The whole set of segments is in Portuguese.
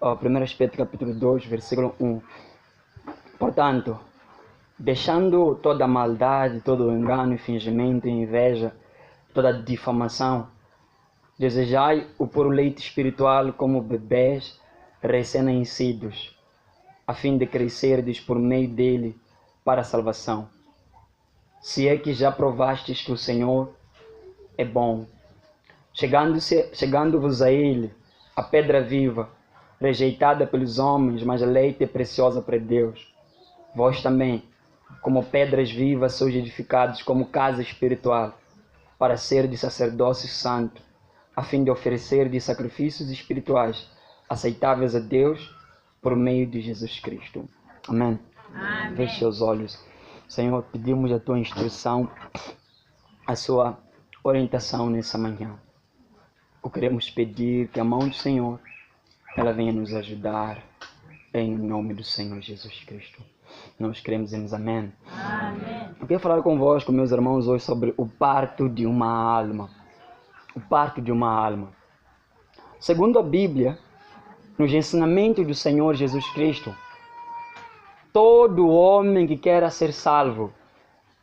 1 Pedro capítulo 2, versículo 1. Portanto, deixando toda maldade, todo engano, fingimento, inveja, toda difamação, desejai o puro leite espiritual como bebês recém-nascidos, a fim de crescerdes por meio dele para a salvação. Se é que já provastes que o Senhor é bom, chegando-vos a ele, a pedra viva, rejeitada pelos homens, mas leite preciosa para Deus. Vós também, como pedras vivas, sois edificados como casa espiritual, para ser de sacerdócio santo, a fim de oferecer de sacrifícios espirituais aceitáveis a Deus por meio de Jesus Cristo. Amém. Amém. Feche seus olhos. Senhor, pedimos a tua instrução, a sua orientação nessa manhã. O queremos pedir que a mão do Senhor, ela venha nos ajudar, em nome do Senhor Jesus Cristo. Nós queremos dizer amém. Amém. Eu quero falar convosco, meus irmãos, hoje sobre o parto de uma alma. O parto de uma alma. Segundo a Bíblia, nos ensinamentos do Senhor Jesus Cristo, todo homem que queira ser salvo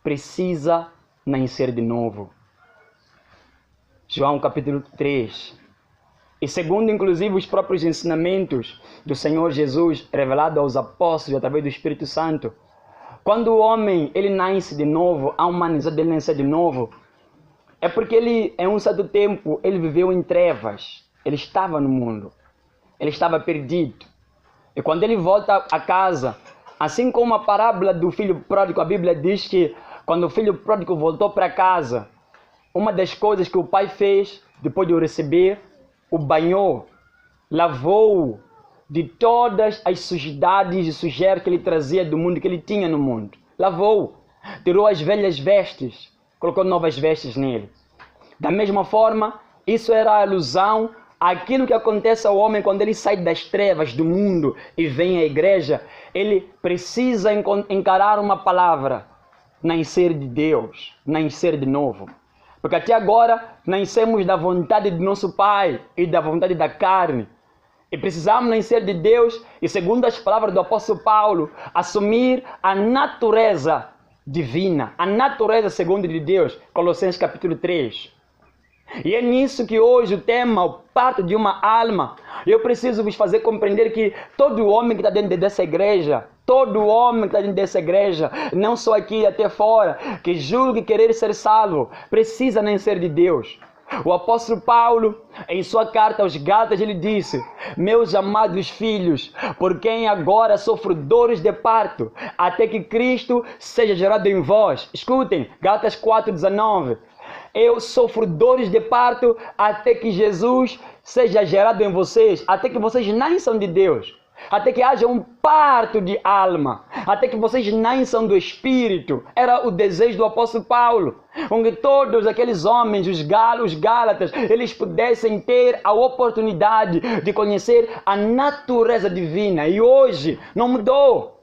precisa nascer de novo. João capítulo 3. E segundo inclusive os próprios ensinamentos do Senhor Jesus, revelado aos apóstolos através do Espírito Santo, quando o homem ele nasce de novo, há uma necessidade de nascer de novo, é porque ele, em um certo tempo, ele viveu em trevas. Ele estava no mundo. Ele estava perdido. E quando ele volta a casa, assim como a parábola do filho pródigo, a Bíblia diz que quando o filho pródigo voltou para casa, uma das coisas que o pai fez, depois de o receber, o banhou, lavou de todas as sujidades e sujeiras que ele trazia do mundo, que ele tinha no mundo. Lavou, tirou as velhas vestes, colocou novas vestes nele. Da mesma forma, isso era a alusão àquilo que acontece ao homem quando ele sai das trevas do mundo e vem à igreja. Ele precisa encarar uma palavra: nascer de Deus, nascer de novo. Porque até agora nascemos da vontade do nosso Pai e da vontade da carne. E precisamos nascer de Deus e, segundo as palavras do apóstolo Paulo, assumir a natureza divina, a natureza segundo de Deus. Colossenses capítulo 3. E é nisso que hoje o tema, o parto de uma alma, eu preciso vos fazer compreender que todo homem que está dentro dessa igreja, todo homem que está dentro dessa igreja, não só aqui até fora, que julgue querer ser salvo, precisa nascer de Deus. O apóstolo Paulo, em sua carta aos Gálatas, ele disse: meus amados filhos, por quem agora sofro dores de parto, até que Cristo seja gerado em vós. Escutem, Gálatas 4:19. Eu sofro dores de parto até que Jesus seja gerado em vocês, até que vocês nasçam de Deus, até que haja um parto de alma, até que vocês nasçam do Espírito. Era o desejo do apóstolo Paulo, onde todos aqueles homens, os Gálatas, eles pudessem ter a oportunidade de conhecer a natureza divina. E hoje não mudou.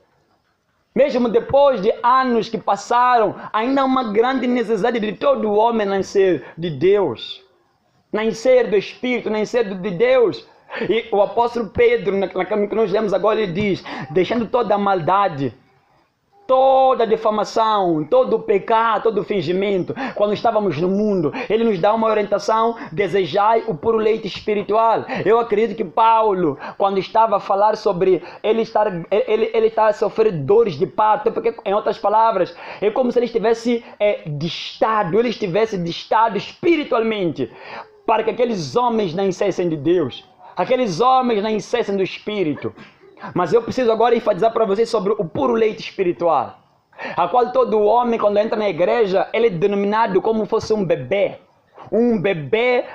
Mesmo depois de anos que passaram, ainda há uma grande necessidade de todo homem nascer de Deus, nascer do Espírito, nascer de Deus. E o apóstolo Pedro, na que nós lemos agora, ele diz: deixando toda a maldade, toda a difamação, todo o pecado, todo o fingimento, quando estávamos no mundo, ele nos dá uma orientação: desejai o puro leite espiritual. Eu acredito que Paulo, quando estava a falar sobre ele estar a sofrer dores de parto, porque, em outras palavras, é como se ele estivesse distado espiritualmente, para que aqueles homens nascessem de Deus, aqueles homens nascessem do Espírito. Mas eu preciso agora enfatizar para vocês sobre o puro leite espiritual, a qual todo homem, quando entra na igreja, ele é denominado como fosse um bebê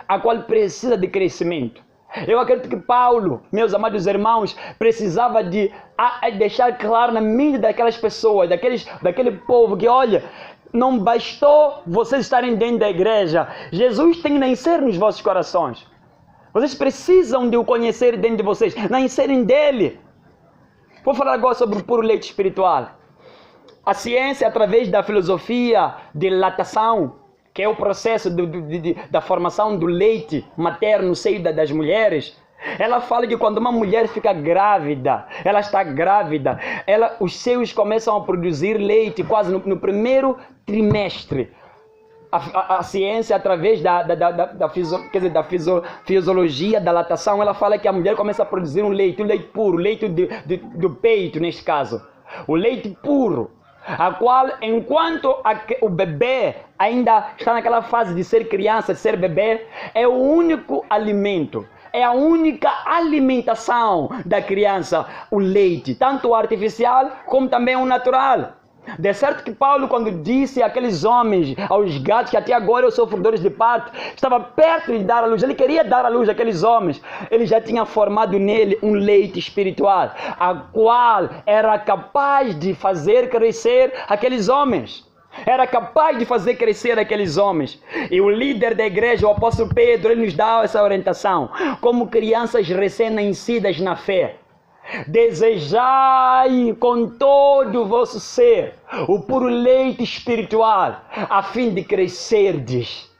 a qual precisa de crescimento. Eu acredito que Paulo, meus amados irmãos, precisava de deixar claro na mente daquelas pessoas, daquele povo, que olha, não bastou vocês estarem dentro da igreja, Jesus tem que nascer nos vossos corações. Vocês precisam de o conhecer dentro de vocês, nascerem dele. Vou falar agora sobre o puro leite espiritual. A ciência, através da filosofia de lactação, que é o processo da formação do leite materno no seio das mulheres, Ela fala que quando uma mulher fica grávida, ela está grávida, os seios começam a produzir leite quase no primeiro trimestre. A ciência, através da fisiologia da lactação, ela fala que a mulher começa a produzir um leite puro, leite do peito, neste caso. O leite puro, a qual, enquanto o bebê ainda está naquela fase de ser criança, de ser bebê, é o único alimento, é a única alimentação da criança, o leite, tanto o artificial como também o natural. De certo que Paulo, quando disse àqueles homens, aos gatos, que até agora são sofredores de parto, estava perto de dar à luz, ele queria dar à luz àqueles homens, ele já tinha formado nele um leite espiritual, a qual era capaz de fazer crescer aqueles homens. Era capaz de fazer crescer aqueles homens. E o líder da igreja, o apóstolo Pedro, ele nos dá essa orientação. Como crianças recém-nascidas na fé, desejai com todo o vosso ser o puro leite espiritual, a fim de crescerdes,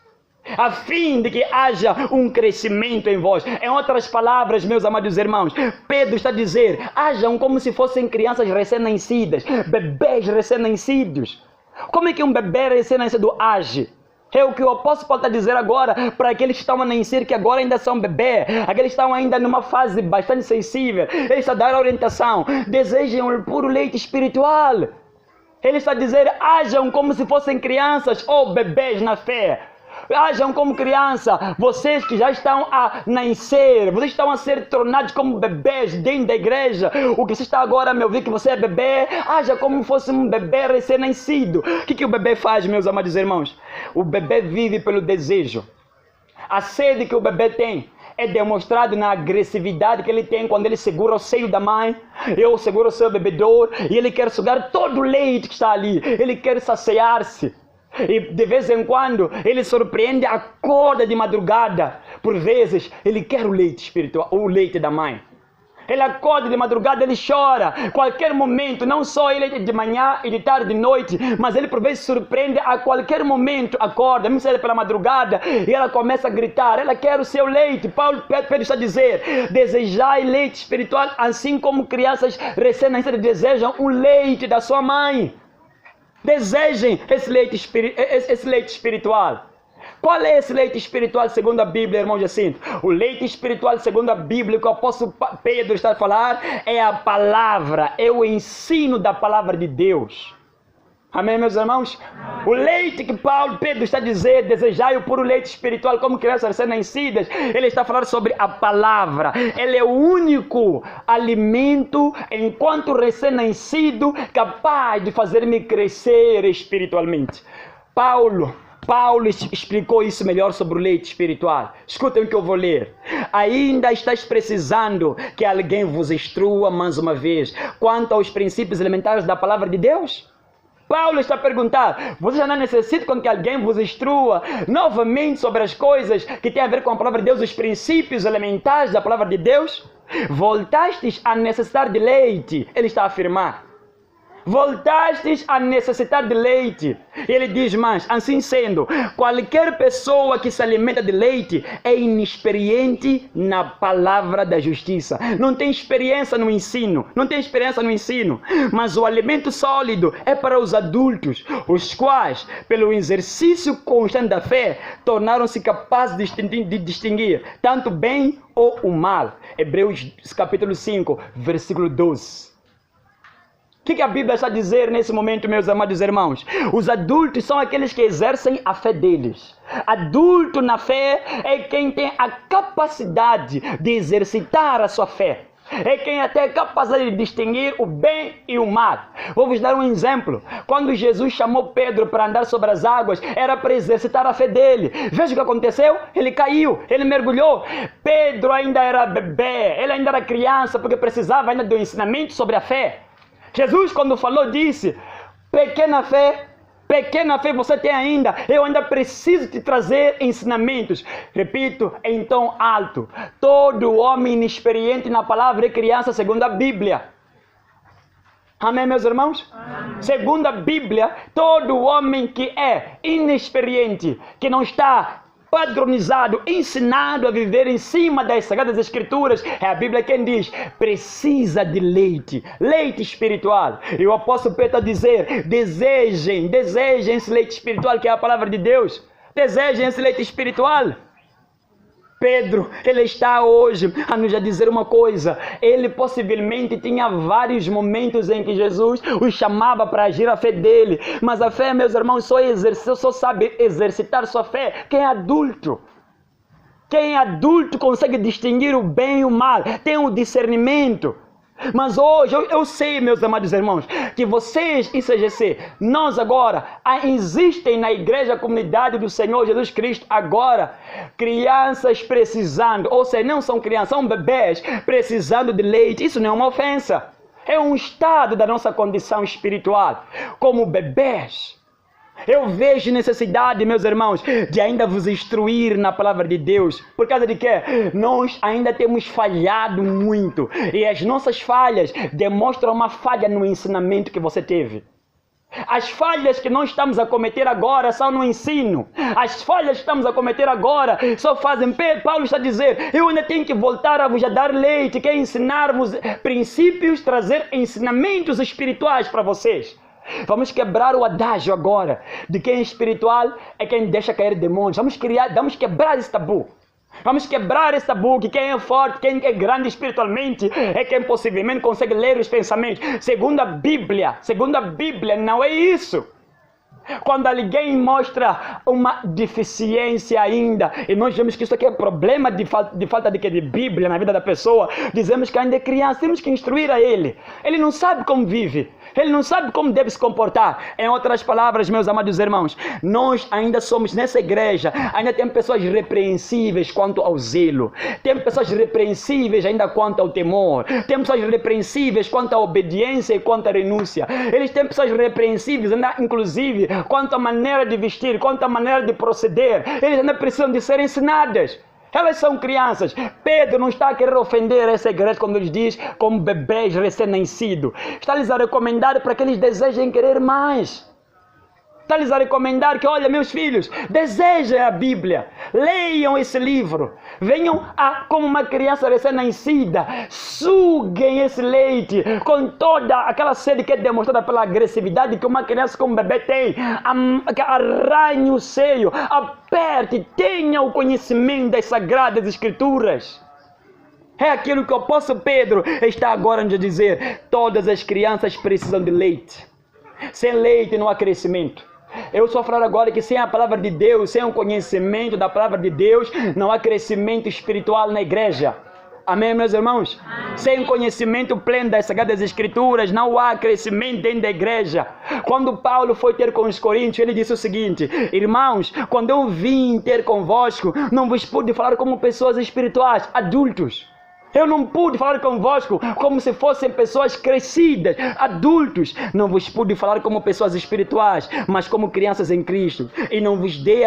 a fim de que haja um crescimento em vós. Em outras palavras, meus amados irmãos, Pedro está a dizer, hajam como se fossem crianças recém-nascidas, bebês recém-nascidos. Como é que um bebê recém-nascido age? É o que o apóstolo Paulo está a dizer agora para aqueles que estão a nascer, que agora ainda são bebê, aqueles que estão ainda numa fase bastante sensível. Ele está a dar a orientação, desejem o puro leite espiritual. Ele está a dizer, hajam como se fossem crianças ou bebês na fé. Hajam como criança, vocês que já estão a nascer, vocês estão a ser tornados como bebês dentro da igreja. O que você está agora a me ouvir que você é bebê, haja como fosse um bebê recém-nascido. O que o bebê faz, meus amados irmãos? O bebê vive pelo desejo. A sede que o bebê tem é demonstrado na agressividade que ele tem quando ele segura o seio da mãe, ou segura o seu bebedor, e ele quer sugar todo o leite que está ali, ele quer saciar-se. E de vez em quando ele surpreende, acorda de madrugada. Por vezes ele quer o leite espiritual, o leite da mãe. Ele acorda de madrugada, ele chora. Qualquer momento, não só ele de manhã e de tarde, de noite, mas ele por vezes surpreende a qualquer momento, acorda, mesmo pela madrugada, e ela começa a gritar, ela quer o seu leite. Pedro está a dizer, desejai leite espiritual, assim como crianças recém-nascidas desejam o leite da sua mãe. Desejem esse leite espiritual. Qual é esse leite espiritual segundo a Bíblia, irmão Jacinto? O leite espiritual segundo a Bíblia, que o apóstolo Pedro está a falar, é a palavra, é o ensino da palavra de Deus. Amém, meus irmãos? O leite que Pedro está a dizer, desejai o puro leite espiritual como crianças recém-nascidas, ele está a falar sobre a palavra. Ele é o único alimento, enquanto recém-nascido, capaz de fazer-me crescer espiritualmente. Paulo explicou isso melhor sobre o leite espiritual. Escutem o que eu vou ler. Ainda estáis precisando que alguém vos instrua mais uma vez quanto aos princípios elementares da palavra de Deus? Paulo está a perguntar, você já não necessita que alguém vos instrua novamente sobre as coisas que têm a ver com a palavra de Deus, os princípios elementares da palavra de Deus? Voltastes a necessitar de leite, ele está a afirmar. Voltastes a necessitar de leite. Ele diz mais, assim sendo, qualquer pessoa que se alimenta de leite é inexperiente na palavra da justiça. Não tem experiência no ensino, mas o alimento sólido é para os adultos, os quais, pelo exercício constante da fé, tornaram-se capazes de distinguir tanto o bem ou o mal. Hebreus capítulo 5, versículo 12. O que a Bíblia está a dizer nesse momento, meus amados irmãos? Os adultos são aqueles que exercem a fé deles. Adulto na fé é quem tem a capacidade de exercitar a sua fé. É quem até é capaz de distinguir o bem e o mal. Vou vos dar um exemplo. Quando Jesus chamou Pedro para andar sobre as águas, era para exercitar a fé dele. Veja o que aconteceu. Ele caiu, ele mergulhou. Pedro ainda era bebê, ele ainda era criança, porque precisava ainda do ensinamento sobre a fé. Jesus, quando falou, disse, pequena fé você tem ainda, eu ainda preciso te trazer ensinamentos. Repito, em tom alto, todo homem inexperiente na palavra é criança segundo a Bíblia. Amém, meus irmãos? Amém. Segundo a Bíblia, todo homem que é inexperiente, que não está padronizado, ensinado a viver em cima das Sagradas Escrituras. É a Bíblia quem diz, precisa de leite, leite espiritual. E o apóstolo Pedro está a dizer, desejem esse leite espiritual que é a palavra de Deus. Desejem esse leite espiritual. Pedro, ele está hoje a nos dizer uma coisa. Ele possivelmente tinha vários momentos em que Jesus o chamava para agir a fé dele. Mas a fé, meus irmãos, só sabe exercitar sua fé quem é adulto. Quem é adulto consegue distinguir o bem e o mal, tem um discernimento. Mas hoje, eu sei, meus amados irmãos, que vocês, ICGC, nós agora, existem na igreja, a comunidade do Senhor Jesus Cristo, agora, crianças precisando, ou seja, não são crianças, são bebês precisando de leite. Isso não é uma ofensa, é um estado da nossa condição espiritual, como bebês. Eu vejo necessidade, meus irmãos, de ainda vos instruir na palavra de Deus. Por causa de quê? Nós ainda temos falhado muito. E as nossas falhas demonstram uma falha no ensinamento que você teve. As falhas que nós estamos a cometer agora são no ensino. As falhas que estamos a cometer agora só fazem... Paulo está a dizer, eu ainda tenho que voltar a vos dar leite, que é ensinarmos princípios, trazer ensinamentos espirituais para vocês. Vamos quebrar o adágio agora de quem é espiritual é quem deixa cair demônios. Vamos quebrar esse tabu. Vamos quebrar esse tabu que quem é forte, quem é grande espiritualmente é quem possivelmente consegue ler os pensamentos. Segundo a Bíblia não é isso. Quando alguém mostra uma deficiência ainda, e nós vemos que isso aqui é problema de falta de Bíblia na vida da pessoa, dizemos que ainda é criança, temos que instruir a ele. Ele não sabe como vive, ele não sabe como deve se comportar. Em outras palavras, meus amados irmãos, nós ainda somos nessa igreja, ainda temos pessoas repreensíveis quanto ao zelo, temos pessoas repreensíveis ainda quanto ao temor, temos pessoas repreensíveis quanto à obediência e quanto à renúncia. Eles têm pessoas repreensíveis ainda, inclusive, quanto à maneira de vestir, quanto à maneira de proceder. Eles ainda precisam de ser ensinadas. Elas são crianças. Pedro não está a querer ofender essa igreja quando ele diz como bebês recém-nascidos. Está-lhes a recomendar para que eles desejem querer mais. Está-lhes a recomendar que, olha, meus filhos, desejem a Bíblia, leiam esse livro, venham como uma criança recém-nascida, suguem esse leite com toda aquela sede que é demonstrada pela agressividade que uma criança como bebê tem, que arranhe o seio, aperte, tenha o conhecimento das Sagradas Escrituras. É aquilo que o apóstolo Pedro está agora a dizer, todas as crianças precisam de leite. Sem leite não há crescimento. Eu estou a falar agora que sem a palavra de Deus, sem o conhecimento da palavra de Deus, não há crescimento espiritual na igreja. Amém, meus irmãos? Amém. Sem conhecimento pleno das Sagradas Escrituras, não há crescimento dentro da igreja. Quando Paulo foi ter com os coríntios, ele disse o seguinte, irmãos, quando eu vim ter convosco, não vos pude falar como pessoas espirituais, adultos. Eu não pude falar convosco como se fossem pessoas crescidas, adultos. Não vos pude falar como pessoas espirituais, mas como crianças em Cristo. E não vos dei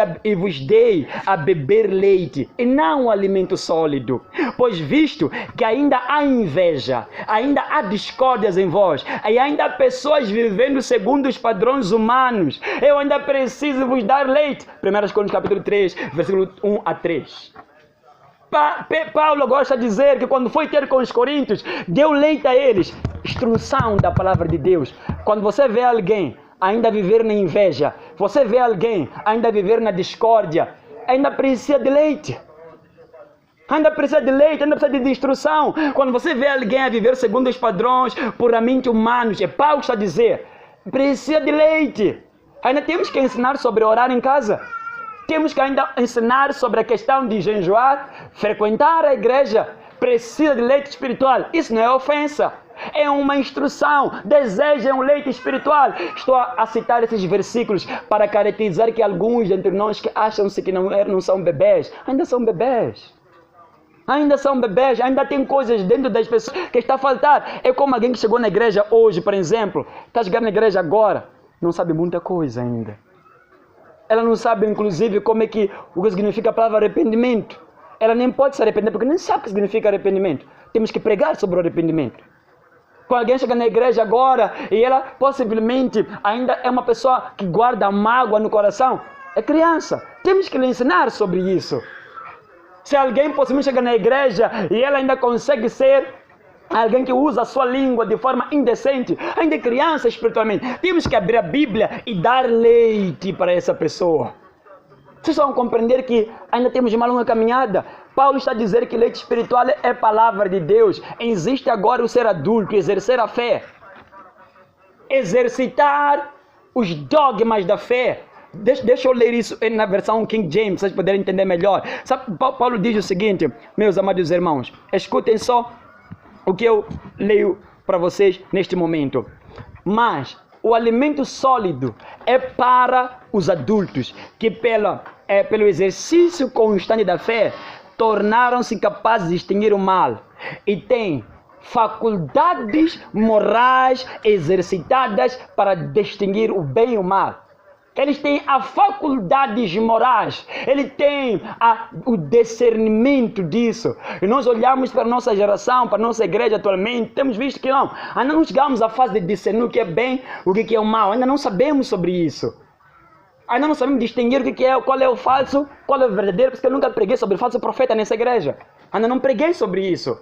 a beber leite, e não alimento sólido. Pois visto que ainda há inveja, ainda há discórdias em vós, e ainda há pessoas vivendo segundo os padrões humanos, eu ainda preciso vos dar leite. 1 Coríntios capítulo 3, versículo 1 a 3. Paulo gosta de dizer que quando foi ter com os coríntios, deu leite a eles, instrução da palavra de Deus. Quando você vê alguém ainda viver na inveja, você vê alguém ainda viver na discórdia, ainda precisa de leite. Ainda precisa de leite, ainda precisa de instrução. Quando você vê alguém a viver segundo os padrões puramente humanos, é Paulo que está a dizer, precisa de leite. Ainda temos que ensinar sobre orar em casa. Temos que ainda ensinar sobre a questão de jejuar, frequentar a igreja, precisa de leite espiritual. Isso não é ofensa, é uma instrução. Desejem um leite espiritual. Estou a citar esses versículos para caracterizar que alguns entre nós que acham-se que não são bebês, ainda são bebês. Ainda são bebês, ainda tem coisas dentro das pessoas que está a faltar. É como alguém que chegou na igreja hoje, por exemplo, está chegando na igreja agora, não sabe muita coisa ainda. Ela não sabe, inclusive, o que significa a palavra arrependimento. Ela nem pode se arrepender, porque nem sabe o que significa arrependimento. Temos que pregar sobre o arrependimento. Quando alguém chega na igreja agora, e ela possivelmente ainda é uma pessoa que guarda mágoa no coração, É criança. Temos que lhe ensinar sobre isso. Se alguém possivelmente chega na igreja e ela ainda consegue ser alguém que usa a sua língua de forma indecente, ainda é criança espiritualmente, temos que abrir a Bíblia e dar leite para essa pessoa. Vocês vão compreender que ainda temos uma longa caminhada. Paulo está a dizer que leite espiritual é palavra de Deus. Existe agora o ser adulto, exercer a fé. Exercitar os dogmas da fé. Deixa eu ler isso na versão King James, vocês poderem entender melhor. Sabe, Paulo diz o seguinte, meus amados irmãos, escutem só o que eu leio para vocês neste momento. Mas o alimento sólido é para os adultos, que pelo exercício constante da fé, tornaram-se capazes de distinguir o mal e têm faculdades morais exercitadas para distinguir o bem e o mal. Eles têm as faculdades morais, ele tem o discernimento disso. E nós olhamos para a nossa geração, para a nossa igreja atualmente, temos visto que ainda não chegamos à fase de discernir o que é bem, o que é o mal, ainda não sabemos sobre isso. Ainda não sabemos distinguir o que é, qual é o falso, qual é o verdadeiro, porque eu nunca preguei sobre falso profeta nessa igreja. Ainda não preguei sobre isso.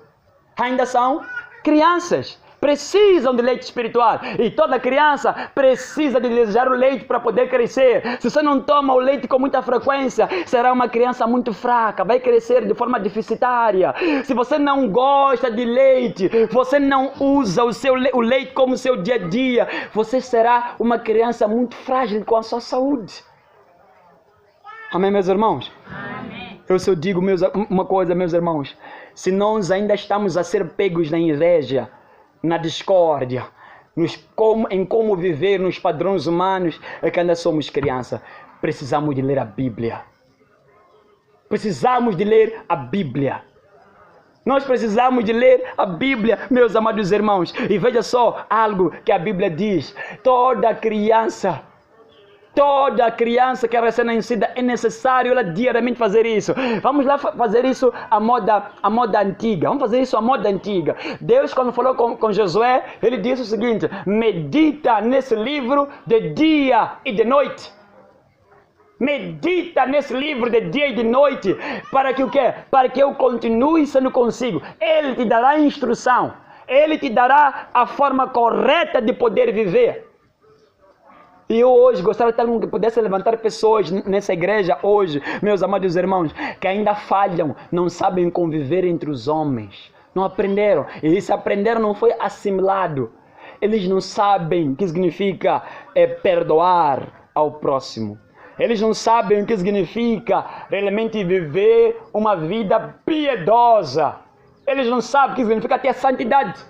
Ainda são crianças. Precisam de leite espiritual. E toda criança precisa de desejar o leite para poder crescer. Se você não toma o leite com muita frequência, será uma criança muito fraca, vai crescer de forma deficitária. Se você não gosta de leite, você não usa o leite como seu dia a dia, você será uma criança muito frágil com a sua saúde. Amém, meus irmãos? Amém. Eu só digo uma coisa, meus irmãos. Se nós ainda estamos a ser pegos na inveja, na discórdia, em como viver nos padrões humanos, é que ainda somos criança. Precisamos de ler a Bíblia. Precisamos de ler a Bíblia. Nós precisamos de ler a Bíblia, meus amados irmãos. E veja só algo que a Bíblia diz. Toda criança que é recém-nascida, é necessário ela diariamente fazer isso. Vamos lá fazer isso à moda antiga. Vamos fazer isso à moda antiga. Deus, quando falou com Josué, ele disse o seguinte: medita nesse livro de dia e de noite. Medita nesse livro de dia e de noite. Para que o quê? Para que eu continue sendo consigo. Ele te dará instrução. Ele te dará a forma correta de poder viver. E eu hoje gostaria que pudesse levantar pessoas nessa igreja hoje, meus amados irmãos, que ainda falham, não sabem conviver entre os homens. Não aprenderam. E se aprenderam, não foi assimilado. Eles não sabem o que significa perdoar ao próximo. Eles não sabem o que significa realmente viver uma vida piedosa. Eles não sabem o que significa ter santidade.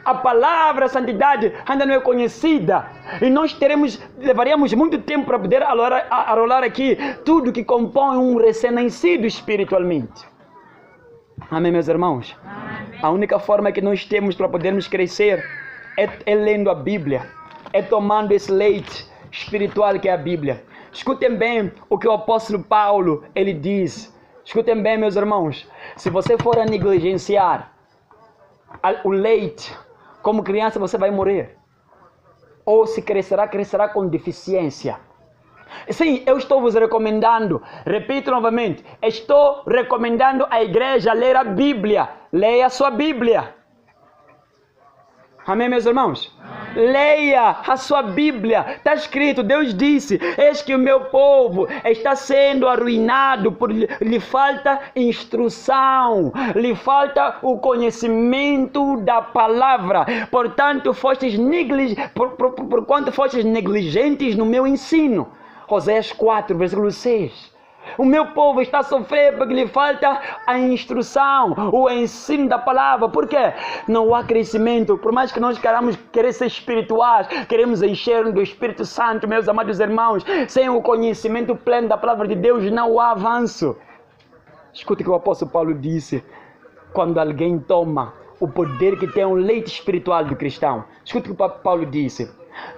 A palavra santidade ainda não é conhecida. E nós levaríamos muito tempo para poder arolar aqui tudo que compõe um recém-nascido espiritualmente. Amém, meus irmãos? Amém. A única forma que nós temos para podermos crescer é lendo a Bíblia. É tomando esse leite espiritual que é a Bíblia. Escutem bem o que o apóstolo Paulo, ele diz. Escutem bem, meus irmãos. Se você for a negligenciar o leite, como criança você vai morrer. Ou se crescerá com deficiência. Sim, eu estou vos recomendando, repito novamente, estou recomendando à igreja ler a Bíblia. Leia a sua Bíblia. Amém, meus irmãos? Leia a sua Bíblia. Está escrito, Deus disse: eis que o meu povo está sendo arruinado, lhe falta instrução, lhe falta o conhecimento da palavra. Portanto, porquanto fostes negligentes no meu ensino. Oséias 4, versículo 6. O meu povo está a sofrer porque lhe falta a instrução, o ensino da palavra. Por quê? Não há crescimento. Por mais que nós querer ser espirituais, queremos encher do Espírito Santo, meus amados irmãos, sem o conhecimento pleno da palavra de Deus, não há avanço. Escute o que o apóstolo Paulo disse. Quando alguém toma o poder que tem o leite espiritual do cristão. Escute o que o Paulo disse.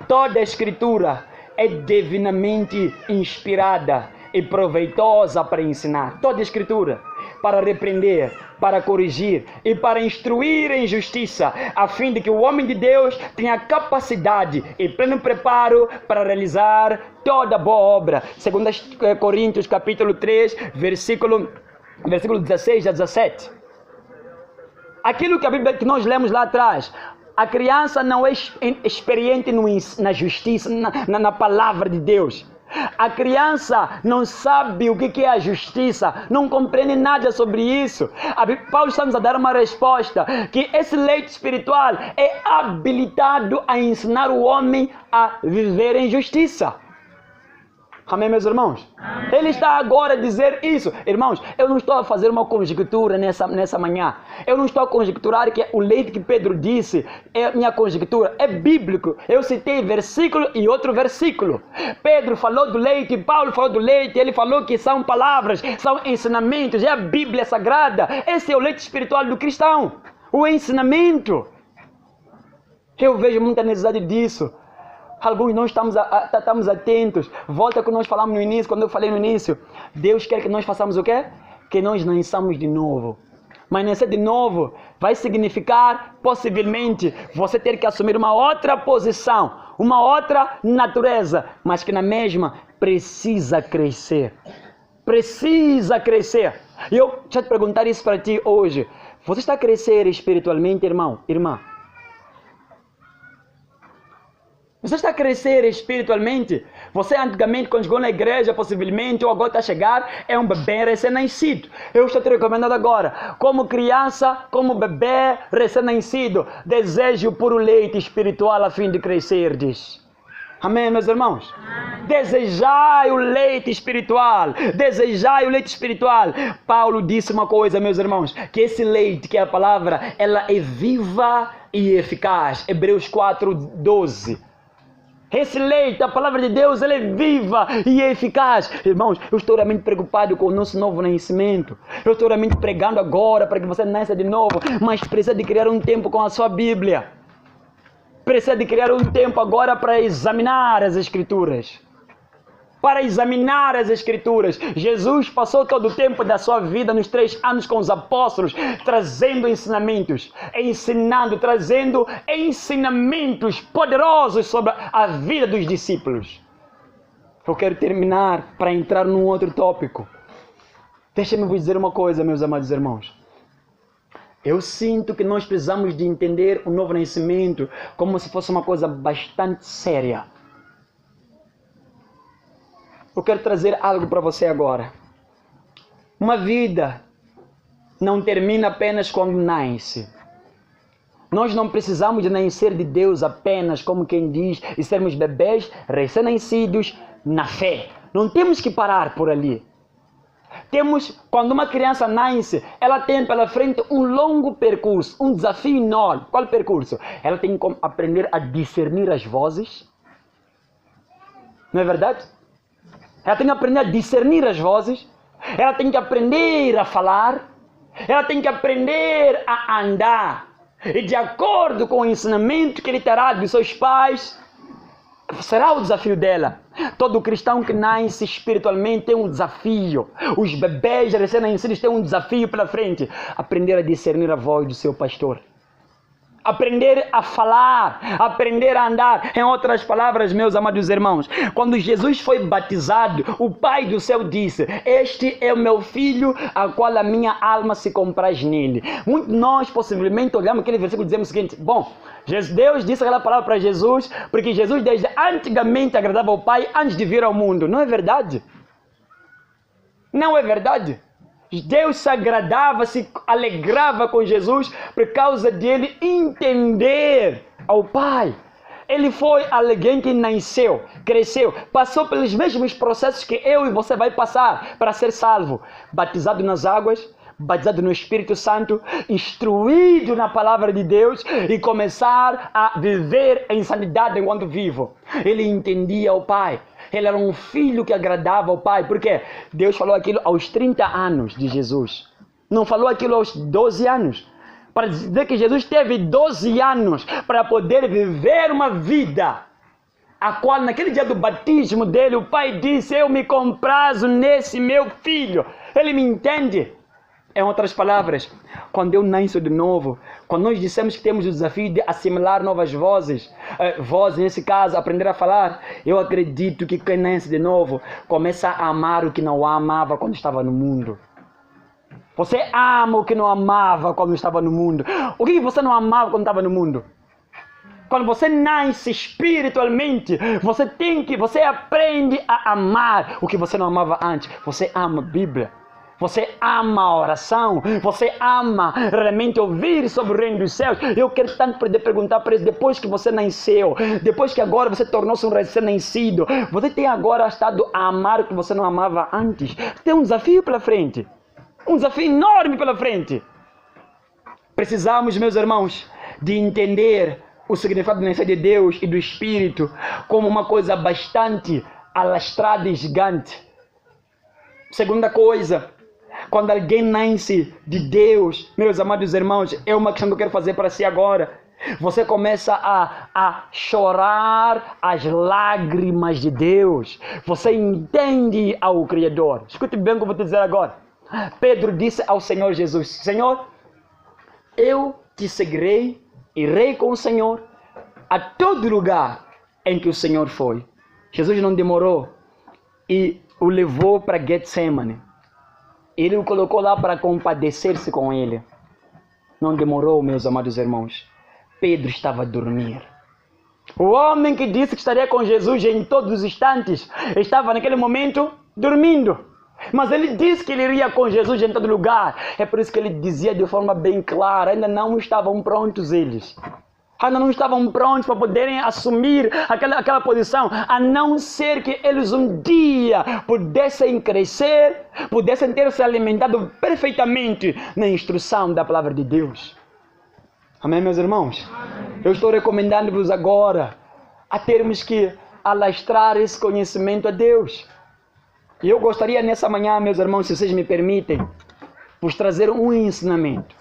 Toda a escritura é divinamente inspirada e proveitosa para ensinar. Toda a escritura. para repreender, para corrigir e para instruir em justiça, a fim de que o homem de Deus tenha capacidade e pleno preparo para realizar toda boa obra. 2 Coríntios capítulo 3, versículo 16 a 17. Aquilo que a Bíblia que nós lemos lá atrás, a criança não é experiente na justiça, na palavra de Deus. A criança não sabe o que é a justiça, não compreende nada sobre isso. Paulo está nos a dar uma resposta, que esse leite espiritual é habilitado a ensinar o homem a viver em justiça. Amém, meus irmãos? Amém. Ele está agora a dizer isso. Irmãos, eu não estou a fazer uma conjectura nessa manhã. Eu não estou a conjecturar que o leite que Pedro disse é minha conjectura. É bíblico. Eu citei versículo e outro versículo. Pedro falou do leite, Paulo falou do leite. Ele falou que são palavras, são ensinamentos. É a Bíblia Sagrada. Esse é o leite espiritual do cristão. O ensinamento. Eu vejo muita necessidade disso. Alguns não estamos atentos. Volta que nós falamos no início, quando eu falei no início. Deus quer que nós façamos o quê? Que nós nasçamos de novo. Mas nascer de novo vai significar, possivelmente, você ter que assumir uma outra posição, uma outra natureza, mas que na mesma precisa crescer. Precisa crescer. E eu deixa eu te perguntar isso para ti hoje. Você está a crescer espiritualmente, irmão? Irmã? Você está a crescer espiritualmente? Você antigamente, quando chegou na igreja, possivelmente, ou agora está a chegar, é um bebê recém-nascido. Eu estou te recomendando agora, como criança, como bebê recém-nascido, deseje o puro leite espiritual a fim de crescerdes. Amém, meus irmãos? Desejai o leite espiritual. Desejai o leite espiritual. Paulo disse uma coisa, meus irmãos, que esse leite, que é a palavra, ela é viva e eficaz. Hebreus 4:12. Esse leite, a palavra de Deus, ela é viva e eficaz. Irmãos, eu estou realmente preocupado com o nosso novo nascimento. Eu estou realmente pregando agora para que você nasça de novo. Mas precisa de criar um tempo com a sua Bíblia. Precisa de criar um tempo agora para examinar as Escrituras. Para examinar as Escrituras. Jesus passou todo o tempo da sua vida nos 3 anos com os apóstolos, trazendo ensinamentos, trazendo ensinamentos poderosos sobre a vida dos discípulos. Eu quero terminar para entrar num outro tópico. Deixa-me vos dizer uma coisa, meus amados irmãos. Eu sinto que nós precisamos de entender o novo nascimento como se fosse uma coisa bastante séria. Eu quero trazer algo para você agora. Uma vida não termina apenas quando nasce. Nós não precisamos de nascer de Deus apenas, como quem diz, e sermos bebês recém-nascidos na fé. Não temos que parar por ali. Quando uma criança nasce, ela tem pela frente um longo percurso, um desafio enorme. Qual percurso? Ela tem que aprender a discernir as vozes. Não é verdade? Ela tem que aprender a discernir as vozes. Ela tem que aprender a falar. Ela tem que aprender a andar. E de acordo com o ensinamento que ele terá dos seus pais, será o desafio dela. Todo cristão que nasce espiritualmente tem um desafio. Os bebês recém-nascidos têm um desafio pela frente. Aprender a discernir a voz do seu pastor. Aprender a falar, aprender a andar. Em outras palavras, meus amados irmãos, quando Jesus foi batizado, o Pai do céu disse: este é o meu filho, a qual a minha alma se compraz nele. Muitos de nós possivelmente olhamos aquele versículo e dizemos o seguinte: bom, Deus disse aquela palavra para Jesus, porque Jesus desde antigamente agradava ao Pai antes de vir ao mundo. Não é verdade? Não é verdade? Deus se agradava, se alegrava com Jesus por causa de ele entender ao Pai. Ele foi alguém que nasceu, cresceu, passou pelos mesmos processos que eu e você vai passar para ser salvo. Batizado nas águas, batizado no Espírito Santo, instruído na palavra de Deus e começar a viver em santidade enquanto vivo. Ele entendia o Pai. Ele era um filho que agradava ao Pai. Por quê? Deus falou aquilo aos 30 anos de Jesus. Não falou aquilo aos 12 anos. Para dizer que Jesus teve 12 anos para poder viver uma vida a qual naquele dia do batismo dele o Pai disse: eu me comprazo nesse meu filho. Ele me entende. Em outras palavras, quando eu nasço de novo, quando nós dissemos que temos o desafio de assimilar novas vozes, nesse caso, aprender a falar, eu acredito que quem nasce de novo começa a amar o que não amava quando estava no mundo. Você ama o que não amava quando estava no mundo. O que você não amava quando estava no mundo? Quando você nasce espiritualmente, você aprende a amar o que você não amava antes. Você ama a Bíblia. Você ama a oração. Você ama realmente ouvir sobre o reino dos céus. Eu quero tanto poder perguntar para eles, depois que você nasceu, depois que agora você tornou-se um recém-nascido, você tem agora estado a amar o que você não amava antes. Tem um desafio pela frente. Um desafio enorme pela frente. Precisamos, meus irmãos, de entender o significado do nascer de Deus e do Espírito como uma coisa bastante alastrada e gigante. Segunda coisa, quando alguém nasce de Deus, meus amados irmãos, é uma questão que eu quero fazer para si agora. Você começa a chorar as lágrimas de Deus. Você entende ao Criador. Escute bem o que eu vou te dizer agora. Pedro disse ao Senhor Jesus: Senhor, eu te seguirei, irei com o Senhor a todo lugar em que o Senhor foi. Jesus não demorou e o levou para Getsemane. Ele o colocou lá para compadecer-se com ele. Não demorou, meus amados irmãos. Pedro estava a dormir. O homem que disse que estaria com Jesus em todos os instantes estava naquele momento dormindo. Mas ele disse que ele iria com Jesus em todo lugar. É por isso que ele dizia de forma bem clara: ainda não estavam prontos eles. Ainda não estavam prontos para poderem assumir aquela posição, a não ser que eles um dia pudessem crescer, pudessem ter se alimentado perfeitamente na instrução da palavra de Deus. Amém, meus irmãos? Amém. Eu estou recomendando-vos agora a termos que alastrar esse conhecimento a Deus. E eu gostaria nessa manhã, meus irmãos, se vocês me permitem, vos trazer um ensinamento.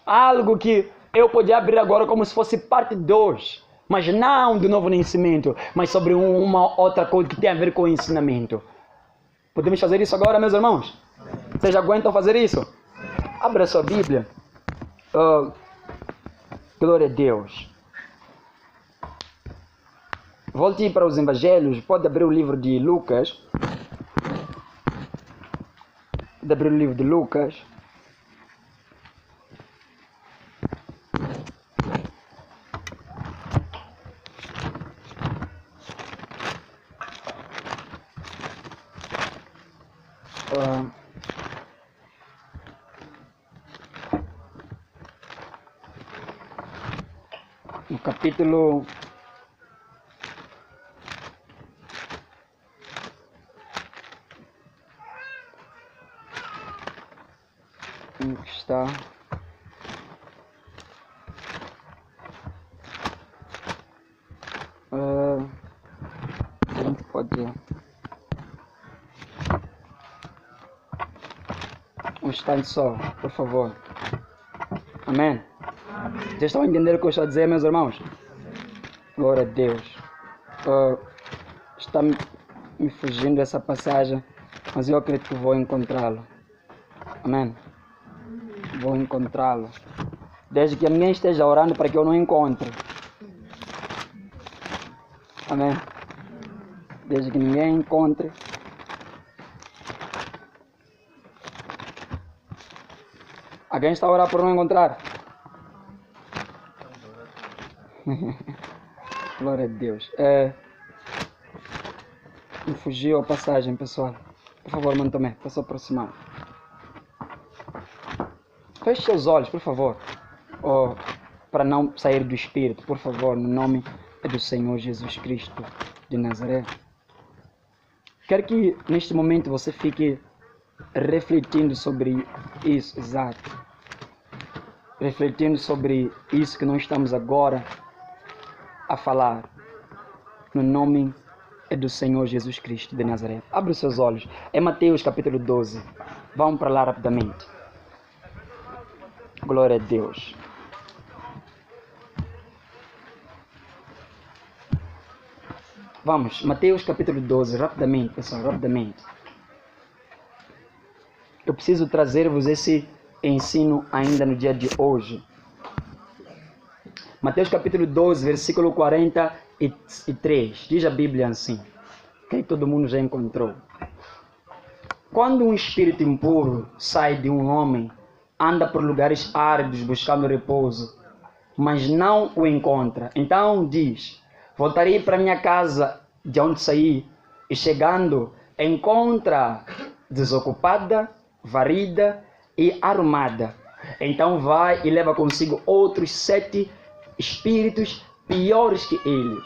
Algo que eu podia abrir agora como se fosse parte 2, mas não do novo nascimento, mas sobre uma outra coisa que tem a ver com o ensinamento. Podemos fazer isso agora, meus irmãos? Vocês aguentam fazer isso? Abra sua Bíblia. Glória a Deus. Volte para os evangelhos. Pode abrir o livro de Lucas. Pode abrir o livro de Lucas. No capítulo onde está? A gente pode um instante só, por favor. Amém? Vocês estão entendendo o que eu estou a dizer, meus irmãos? Glória a Deus. Está me fugindo essa passagem, mas eu acredito que vou encontrá-lo. Amém? Vou encontrá-lo. Desde que ninguém esteja orando para que eu não encontre. Amém? Desde que ninguém encontre. Alguém está a orar por não encontrar? Glória a Deus. Me fugiu a passagem, pessoal. Por favor, mano Tomé, para se aproximar. Feche seus olhos, por favor. Para não sair do Espírito, por favor, no nome do Senhor Jesus Cristo de Nazaré. Quero que neste momento você fique refletindo sobre isso, exato. Refletindo sobre isso que nós estamos agora a falar, no nome do Senhor Jesus Cristo de Nazaré. Abre os seus olhos. É Mateus capítulo 12. Vamos para lá rapidamente. Glória a Deus. Vamos, Mateus capítulo 12, rapidamente, pessoal, rapidamente. eu preciso trazer-vos esse ensino ainda no dia de hoje. Mateus capítulo 12, versículo 43. Diz a Bíblia assim, que todo mundo já encontrou. Quando um espírito impuro sai de um homem, anda por lugares áridos buscando repouso, mas não o encontra. Então diz, voltarei para minha casa de onde saí, e chegando, encontra desocupada, varrida e arrumada. Então vai e leva consigo outros 7 espíritos piores que ele,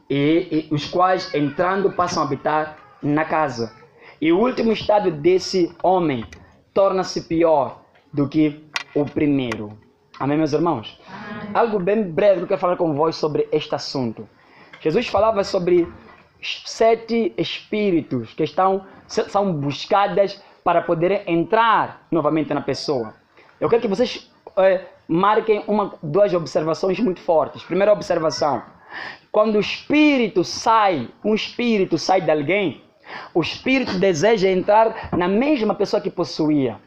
e os quais, entrando, passam a habitar na casa. E o último estado desse homem torna-se pior do que o primeiro. Amém, meus irmãos? Amém. Algo bem breve que eu quero falar com vós sobre este assunto. Jesus falava sobre 7 espíritos que são buscadas para poderem entrar novamente na pessoa. Eu quero que vocês marquem 2 observações muito fortes. Primeira observação: quando um espírito sai de alguém, o espírito deseja entrar na mesma pessoa que possuía.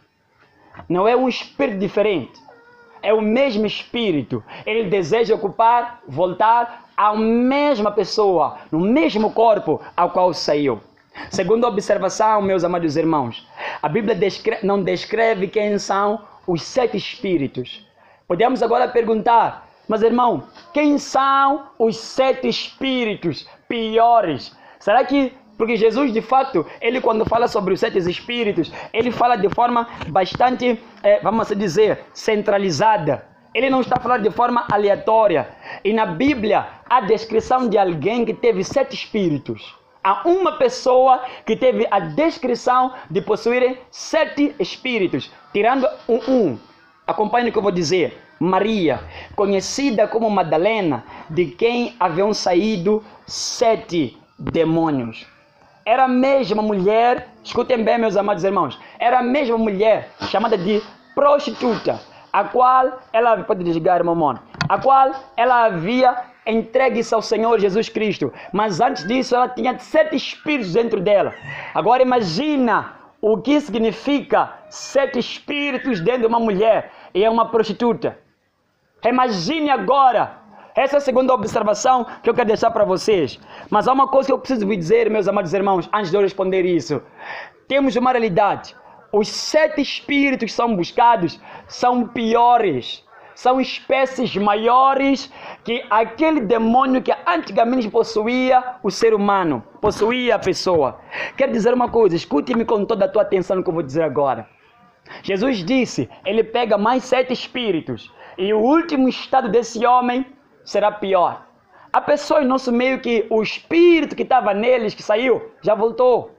Não é um espírito diferente, é o mesmo espírito. Ele deseja voltar à mesma pessoa, no mesmo corpo ao qual saiu. Segunda observação, meus amados irmãos, a Bíblia não descreve quem são os 7 espíritos. Podemos agora perguntar, mas irmão, quem são os 7 espíritos piores? Será que, porque Jesus de fato, ele quando fala sobre os 7 espíritos, ele fala de forma bastante, vamos dizer, centralizada. Ele não está falando de forma aleatória. E na Bíblia, há descrição de alguém que teve 7 espíritos. Há uma pessoa que teve a descrição de possuir 7 espíritos, tirando um. Acompanhe o que eu vou dizer. Maria, conhecida como Madalena, de quem haviam saído 7 demônios. Era a mesma mulher, escutem bem, meus amados irmãos, era a mesma mulher chamada de prostituta, a qual ela, pode desligar, mamãe, a qual ela havia entregue-se ao Senhor Jesus Cristo, mas antes disso ela tinha 7 espíritos dentro dela. Agora imagina o que significa 7 espíritos dentro de uma mulher e é uma prostituta. Imagine agora. Essa é a segunda observação que eu quero deixar para vocês. Mas há uma coisa que eu preciso vos dizer, meus amados irmãos, antes de eu responder isso. Temos uma realidade. Os 7 espíritos que são buscados são piores. São espécies maiores que aquele demônio que antigamente possuía o ser humano, possuía a pessoa. Quero dizer uma coisa, escute-me com toda a tua atenção no que eu vou dizer agora. Jesus disse, ele pega mais 7 espíritos e o último estado desse homem será pior. Há pessoas em nosso meio que o espírito que estava neles, que saiu, já voltou.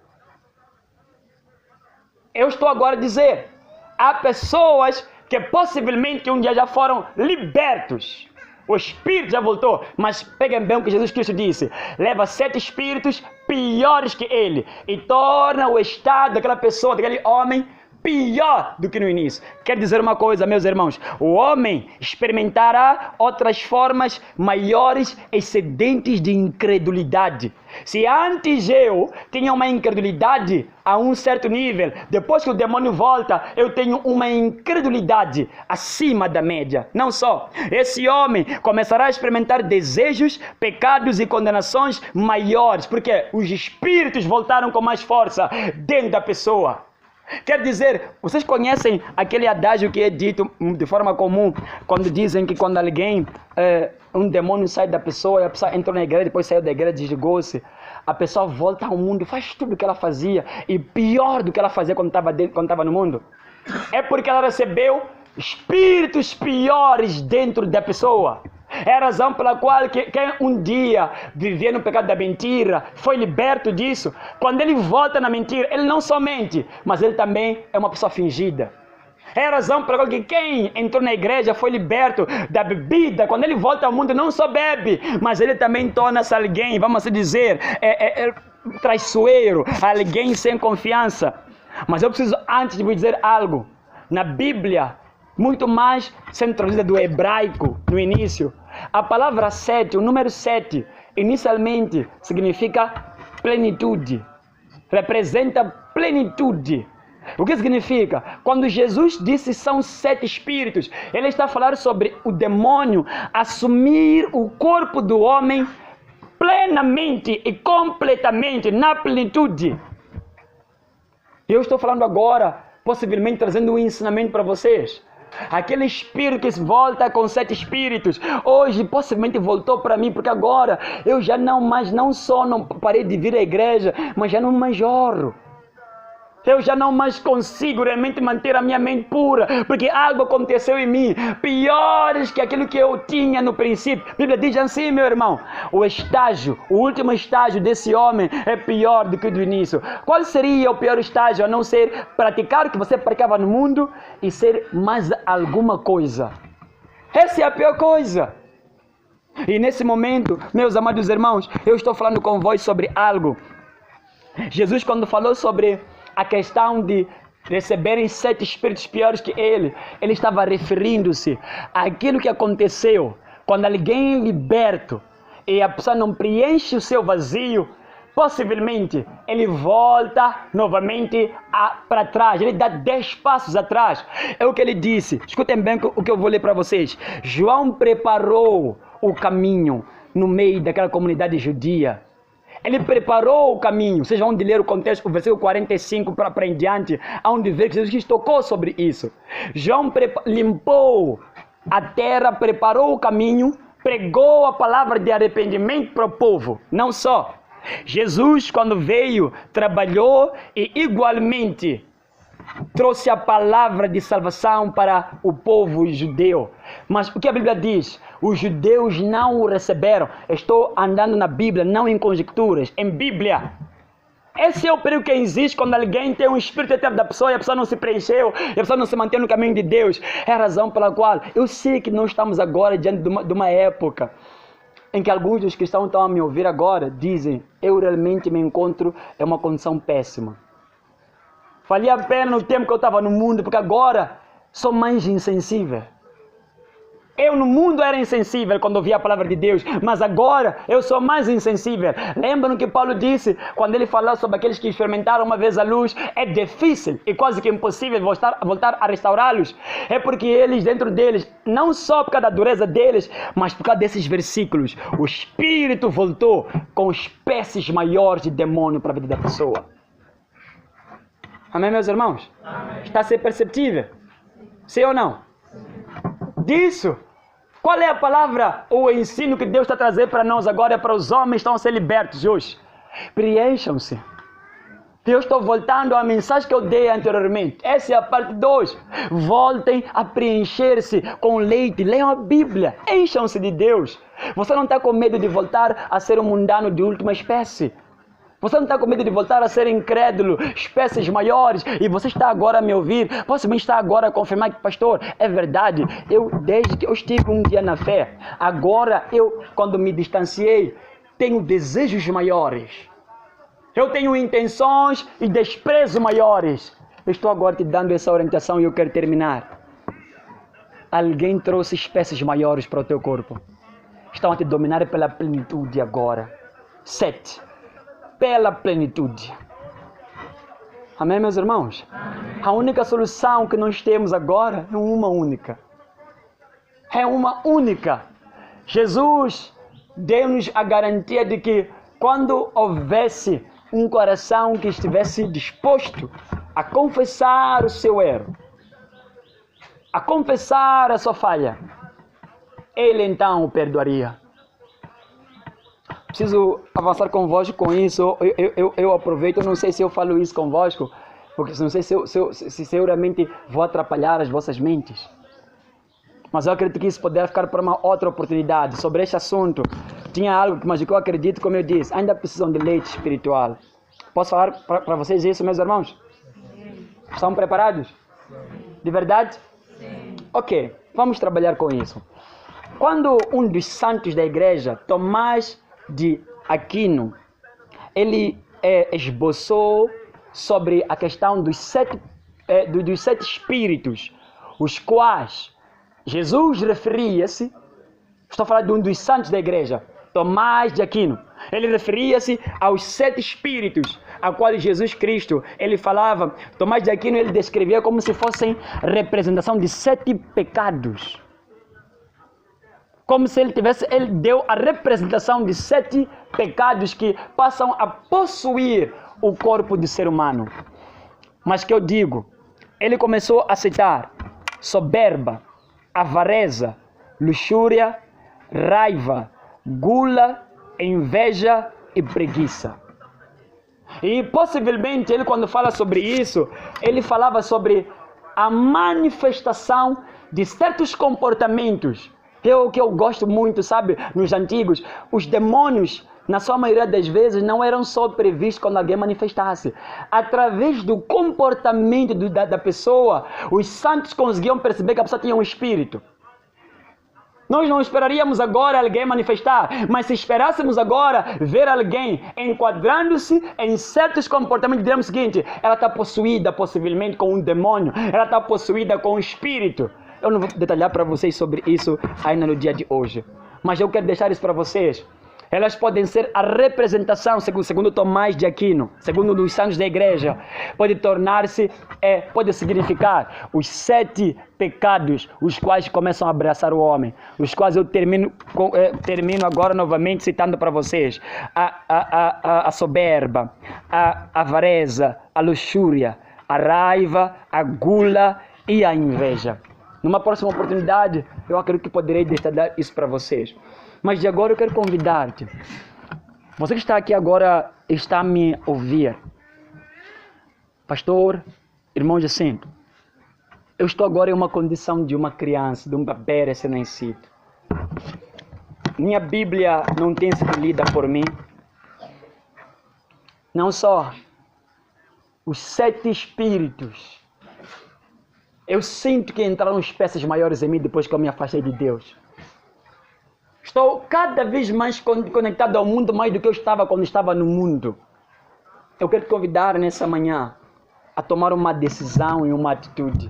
Eu estou agora a dizer, há pessoas que possivelmente um dia já foram libertos. O espírito já voltou, mas peguem bem o que Jesus Cristo disse. Leva 7 espíritos piores que ele e torna o estado daquela pessoa, daquele homem, pior do que no início. Quero dizer uma coisa, meus irmãos. O homem experimentará outras formas maiores excedentes de incredulidade. Se antes eu tinha uma incredulidade a um certo nível, depois que o demônio volta, eu tenho uma incredulidade acima da média. Não só, esse homem começará a experimentar desejos, pecados e condenações maiores, porque os espíritos voltaram com mais força dentro da pessoa. Quer dizer, vocês conhecem aquele adágio que é dito de forma comum, quando dizem que quando alguém, um demônio sai da pessoa, e a pessoa entrou na igreja, depois saiu da igreja, desligou-se, a pessoa volta ao mundo, faz tudo o que ela fazia, e pior do que ela fazia quando estava no mundo. É porque ela recebeu espíritos piores dentro da pessoa. É a razão pela qual quem um dia vivia no pecado da mentira, foi liberto disso. Quando ele volta na mentira, ele não só mente, mas ele também é uma pessoa fingida. É a razão pela qual quem entrou na igreja foi liberto da bebida. Quando ele volta ao mundo, não só bebe, mas ele também torna-se alguém, vamos dizer, traiçoeiro, alguém sem confiança. Mas eu preciso, antes de vos dizer algo, na Bíblia, muito mais sendo traduzida do hebraico no início, a palavra 7, o número 7, inicialmente significa plenitude, representa plenitude. O que significa? Quando Jesus disse são 7 espíritos, ele está a falar sobre o demônio assumir o corpo do homem plenamente e completamente, na plenitude. Eu estou falando agora, possivelmente trazendo um ensinamento para vocês. Aquele espírito que volta com 7 espíritos, hoje possivelmente voltou para mim, porque agora eu já não parei de vir à igreja, mas já não mais oro. Eu já não mais consigo realmente manter a minha mente pura, porque algo aconteceu em mim, piores que aquilo que eu tinha no princípio. A Bíblia diz assim, meu irmão, o último estágio desse homem é pior do que o do início. Qual seria o pior estágio, a não ser praticar o que você praticava no mundo e ser mais alguma coisa? Essa é a pior coisa. E nesse momento, meus amados irmãos, eu estou falando com vós sobre algo. Jesus, quando falou sobre a questão de receberem 7 espíritos piores que ele estava referindo-se àquilo que aconteceu quando alguém é liberto e a pessoa não preenche o seu vazio, possivelmente ele volta novamente para trás, ele dá 10 passos atrás. É o que ele disse, escutem bem o que eu vou ler para vocês. João preparou o caminho no meio daquela comunidade judia. Ele preparou o caminho. Vocês vão ler o contexto, o versículo 45 para em diante, onde vê que Jesus tocou sobre isso. João limpou a terra, preparou o caminho, pregou a palavra de arrependimento para o povo. Não só. Jesus, quando veio, trabalhou e igualmente trouxe a palavra de salvação para o povo judeu. Mas o que a Bíblia diz? Os judeus não o receberam. Estou andando na Bíblia, não em conjecturas, em Bíblia. Esse é o perigo que existe quando alguém tem um espírito eterno da pessoa e a pessoa não se preencheu, e a pessoa não se mantém no caminho de Deus. É a razão pela qual eu sei que não estamos agora diante de uma época em que alguns dos cristãos estão a me ouvir agora, dizem, eu realmente me encontro em uma condição péssima. Valia a pena no tempo que eu estava no mundo, porque agora sou mais insensível. Eu no mundo era insensível quando ouvia a palavra de Deus, mas agora eu sou mais insensível. Lembram que Paulo disse, quando ele falou sobre aqueles que experimentaram uma vez a luz, é difícil e quase que impossível voltar a restaurá-los. É porque eles, dentro deles, não só por causa da dureza deles, mas por causa desses versículos, o Espírito voltou com espécies maiores de demônio para a vida da pessoa. Amém, meus irmãos? Amém. Está a ser perceptível? Sim ou não? Disso. Qual é a palavra ou o ensino que Deus está trazendo para nós agora, para os homens que estão a ser libertos hoje? Preencham-se. Deus está voltando à mensagem que eu dei anteriormente. Essa é a parte 2. Voltem a preencher-se com leite. Leiam a Bíblia. Encham-se de Deus. Você não está com medo de voltar a ser um mundano de última espécie. Você não está com medo de voltar a ser incrédulo, espécies maiores, e você está agora a me ouvir, possivelmente está agora a confirmar que, pastor, é verdade, desde que eu estive um dia na fé, agora quando me distanciei, tenho desejos maiores, eu tenho intenções e desprezo maiores. Eu estou agora te dando essa orientação e eu quero terminar. Alguém trouxe espécies maiores para o teu corpo, estão a te dominar pela plenitude agora. 7. Pela plenitude. Amém, meus irmãos? Amém. A única solução que nós temos agora é uma única. É uma única. Jesus deu-nos a garantia de que quando houvesse um coração que estivesse disposto a confessar o seu erro, a confessar a sua falha, Ele então o perdoaria. Preciso avançar convosco com isso. Eu aproveito, não sei se eu falo isso convosco, porque não sei se eu realmente vou atrapalhar as vossas mentes. Mas eu acredito que isso poderá ficar para uma outra oportunidade. Sobre este assunto, tinha algo, mas que eu acredito, como eu disse, ainda precisam de leite espiritual. Posso falar para vocês isso, meus irmãos? Sim. Estão preparados? Sim. De verdade? Sim. Ok, vamos trabalhar com isso. Quando um dos santos da igreja, Tomás de Aquino, ele esboçou sobre a questão dos 7 espíritos, os quais Jesus referia-se. Estou falando de um dos santos da igreja, Tomás de Aquino. Ele referia-se aos 7 espíritos, a qual Jesus Cristo, ele falava, Tomás de Aquino, ele descrevia como se fossem representação de 7 pecados. Como se ele deu a representação de 7 pecados que passam a possuir o corpo do ser humano. Mas que eu digo, ele começou a citar soberba, avareza, luxúria, raiva, gula, inveja e preguiça. E possivelmente ele, quando fala sobre isso, ele falava sobre a manifestação de certos comportamentos. O que eu gosto muito, sabe, nos antigos, os demônios, na sua maioria das vezes, não eram só previstos quando alguém manifestasse. Através do comportamento da pessoa, os santos conseguiam perceber que a pessoa tinha um espírito. Nós não esperaríamos agora alguém manifestar, mas se esperássemos agora ver alguém enquadrando-se em certos comportamentos, diríamos o seguinte: ela está possuída possivelmente com um demônio, ela está possuída com um espírito. Eu não vou detalhar para vocês sobre isso ainda no dia de hoje, mas eu quero deixar isso para vocês. Elas podem ser a representação, segundo Tomás de Aquino, segundo os santos da igreja, pode tornar-se, pode significar os 7 pecados, os quais começam a abraçar o homem, os quais eu termino agora novamente citando para vocês: a soberba, a avareza, a luxúria, a raiva, a gula e a inveja. Numa próxima oportunidade, eu acredito que poderei detalhar isso para vocês. Mas de agora eu quero convidar-te. Você que está aqui agora, está a me ouvir. Pastor, irmão Jacinto, eu estou agora em uma condição de uma criança, de um bebê recém-nascido. Minha Bíblia não tem sido lida por mim. Não só os 7 espíritos. Eu sinto que entraram espécies maiores em mim depois que eu me afastei de Deus. Estou cada vez mais conectado ao mundo, mais do que eu estava quando estava no mundo. Eu quero te convidar nessa manhã a tomar uma decisão e uma atitude.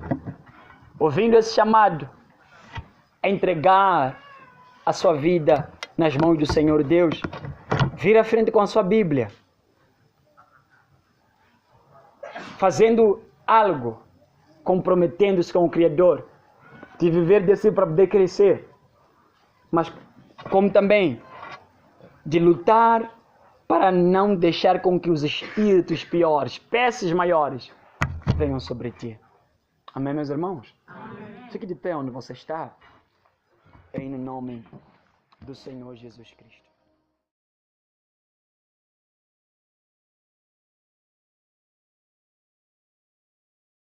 Ouvindo esse chamado, a entregar a sua vida nas mãos do Senhor Deus, vir à frente com a sua Bíblia, fazendo algo, comprometendo-se com o Criador, de viver de si para poder crescer, mas como também de lutar para não deixar com que os espíritos piores, espécies maiores, venham sobre ti. Amém, meus irmãos? Amém. Fique de pé onde você está, em nome do Senhor Jesus Cristo.